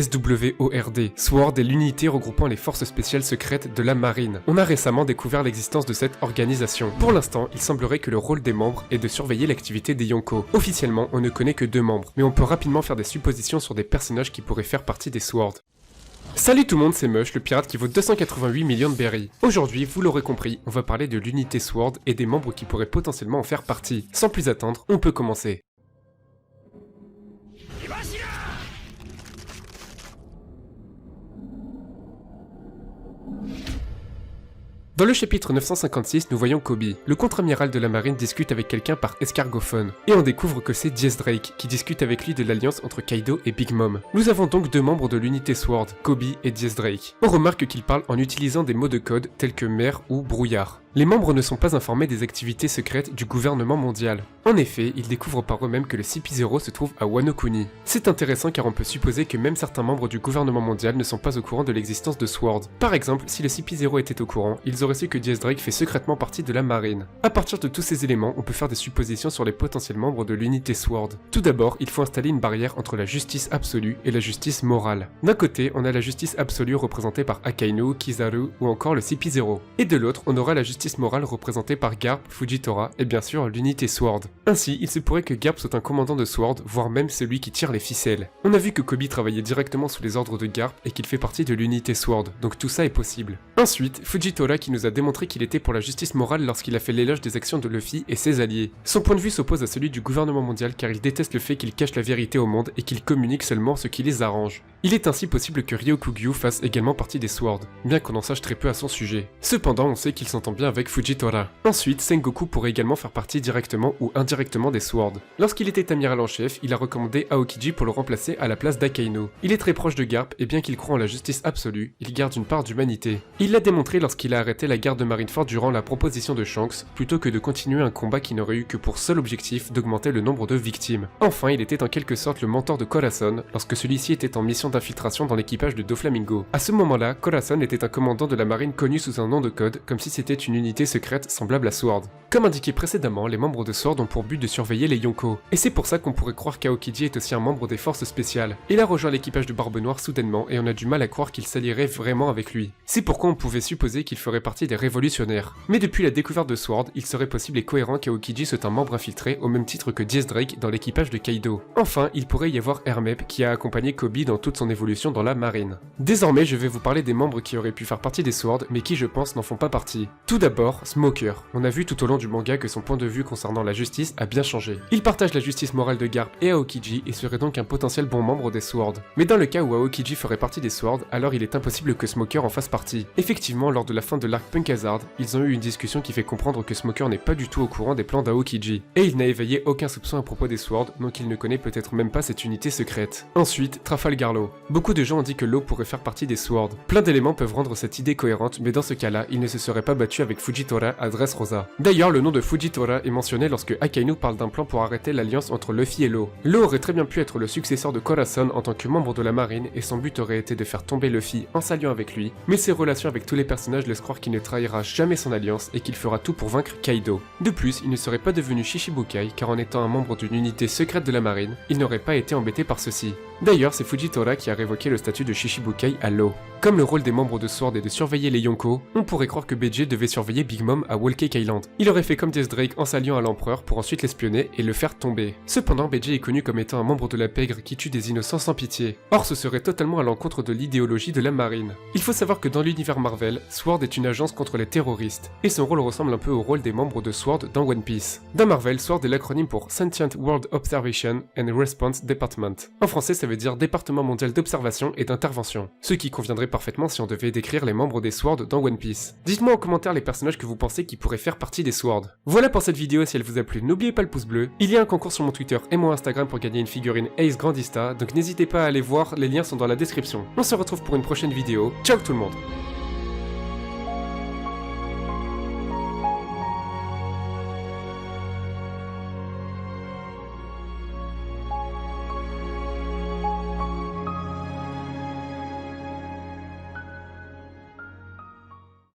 SWORD. SWORD est l'unité regroupant les forces spéciales secrètes de la marine. On a récemment découvert l'existence de cette organisation. Pour l'instant, il semblerait que le rôle des membres est de surveiller l'activité des Yonko. Officiellement, on ne connaît que 2 membres, mais on peut rapidement faire des suppositions sur des personnages qui pourraient faire partie des SWORD. Salut tout le monde, c'est Mush, le pirate qui vaut 288 millions de berries. Aujourd'hui, vous l'aurez compris, on va parler de l'unité SWORD et des membres qui pourraient potentiellement en faire partie. Sans plus attendre, on peut commencer. Dans le chapitre 956, nous voyons Koby. Le contre-amiral de la marine discute avec quelqu'un par escargophone. Et on découvre que c'est Diez Drake, qui discute avec lui de l'alliance entre Kaido et Big Mom. Nous avons donc 2 membres de l'unité SWORD, Koby et Diez Drake. On remarque qu'ils parlent en utilisant des mots de code tels que mer ou brouillard. Les membres ne sont pas informés des activités secrètes du gouvernement mondial. En effet, ils découvrent par eux-mêmes que le CP0 se trouve à Wano Kuni. C'est intéressant car on peut supposer que même certains membres du gouvernement mondial ne sont pas au courant de l'existence de SWORD. Par exemple, si le CP0 était au courant, ils auraient su que Diez Drake fait secrètement partie de la marine. À partir de tous ces éléments, on peut faire des suppositions sur les potentiels membres de l'unité SWORD. Tout d'abord, il faut installer une barrière entre la justice absolue et la justice morale. D'un côté, on a la justice absolue représentée par Akainu, Kizaru ou encore le CP0. Et de l'autre, on aura la justice morale représentée par Garp, Fujitora et bien sûr l'unité SWORD. Ainsi, il se pourrait que Garp soit un commandant de SWORD, voire même celui qui tire les ficelles. On a vu que Koby travaillait directement sous les ordres de Garp et qu'il fait partie de l'unité SWORD, donc tout ça est possible. Ensuite, Fujitora qui nous a démontré qu'il était pour la justice morale lorsqu'il a fait l'éloge des actions de Luffy et ses alliés. Son point de vue s'oppose à celui du gouvernement mondial car il déteste le fait qu'il cache la vérité au monde et qu'il communique seulement ce qui les arrange. Il est ainsi possible que Ryokugyu fasse également partie des SWORD, bien qu'on en sache très peu à son sujet. Cependant, on sait qu'il s'entend bien avec Fujitora. Ensuite, Sengoku pourrait également faire partie directement ou indirectement des SWORD. Lorsqu'il était amiral en chef, il a recommandé Aokiji pour le remplacer à la place d'Akainu. Il est très proche de Garp et bien qu'il croit en la justice absolue, il garde une part d'humanité. Il l'a démontré lorsqu'il a arrêté la garde de Marineford durant la proposition de Shanks, plutôt que de continuer un combat qui n'aurait eu que pour seul objectif d'augmenter le nombre de victimes. Enfin, il était en quelque sorte le mentor de Corazon lorsque celui-ci était en mission d'infiltration dans l'équipage de Doflamingo. À ce moment-là, Corazon était un commandant de la marine connu sous un nom de code, comme si c'était une unité secrète semblable à SWORD. Comme indiqué précédemment, les membres de SWORD ont pour but de surveiller les Yonko. Et c'est pour ça qu'on pourrait croire qu'Aokiji est aussi un membre des forces spéciales. Il a rejoint l'équipage de Barbe Noire soudainement et on a du mal à croire qu'il s'allierait vraiment avec lui. C'est pourquoi on pouvait supposer qu'il ferait partie des révolutionnaires. Mais depuis la découverte de SWORD, il serait possible et cohérent qu'Aokiji soit un membre infiltré au même titre que Diez Drake dans l'équipage de Kaido. Enfin, il pourrait y avoir Hermep qui a accompagné Koby dans toute son évolution dans la marine. Désormais, je vais vous parler des membres qui auraient pu faire partie des SWORD mais qui je pense n'en font pas partie. Tout d'abord, Smoker. On a vu tout au long du manga que son point de vue concernant la justice a bien changé. Il partage la justice morale de Garp et Aokiji et serait donc un potentiel bon membre des SWORD. Mais dans le cas où Aokiji ferait partie des SWORD, alors il est impossible que Smoker en fasse partie. Effectivement, lors de la fin de l'arc Punk Hazard, ils ont eu une discussion qui fait comprendre que Smoker n'est pas du tout au courant des plans d'Aokiji. Et il n'a éveillé aucun soupçon à propos des SWORD, donc il ne connaît peut-être même pas cette unité secrète. Ensuite, Trafalgar Law. Beaucoup de gens ont dit que Law pourrait faire partie des SWORD. Plein d'éléments peuvent rendre cette idée cohérente, mais dans ce cas-là, il ne se serait pas battu avec Fujitora à Dressrosa. D'ailleurs, le nom de Fujitora est mentionné lorsque Akainu parle d'un plan pour arrêter l'alliance entre Luffy et Law. Law aurait très bien pu être le successeur de Corazon en tant que membre de la marine et son but aurait été de faire tomber Luffy en s'alliant avec lui, mais ses relations avec tous les personnages laissent croire qu'il ne trahira jamais son alliance et qu'il fera tout pour vaincre Kaido. De plus, il ne serait pas devenu Shishibukai car en étant un membre d'une unité secrète de la marine, il n'aurait pas été embêté par ceci. D'ailleurs, c'est Fujitora qui a révoqué le statut de Shishibukai à Law. Comme le rôle des membres de SWORD est de surveiller les Yonko, on pourrait croire que BJ devait surveiller Big Mom à Whole Cake Island. Il aurait fait comme Diez Drake en s'alliant à l'empereur pour ensuite l'espionner et le faire tomber. Cependant, BJ est connu comme étant un membre de la pègre qui tue des innocents sans pitié. Or, ce serait totalement à l'encontre de l'idéologie de la marine. Il faut savoir que dans l'univers Marvel, SWORD est une agence contre les terroristes, et son rôle ressemble un peu au rôle des membres de SWORD dans One Piece. Dans Marvel, SWORD est l'acronyme pour Sentient World Observation and Response Department. En français, ça veut dire Département mondial d'observation et d'intervention, ce qui conviendrait parfaitement si on devait décrire les membres des SWORD dans One Piece. Dites-moi en commentaire les personnages que vous pensez qui pourraient faire partie des SWORD. Voilà pour cette vidéo, si elle vous a plu, n'oubliez pas le pouce bleu. Il y a un concours sur mon Twitter et mon Instagram pour gagner une figurine Ace Grandista, donc n'hésitez pas à aller voir, les liens sont dans la description. On se retrouve pour une prochaine vidéo. Ciao tout le monde!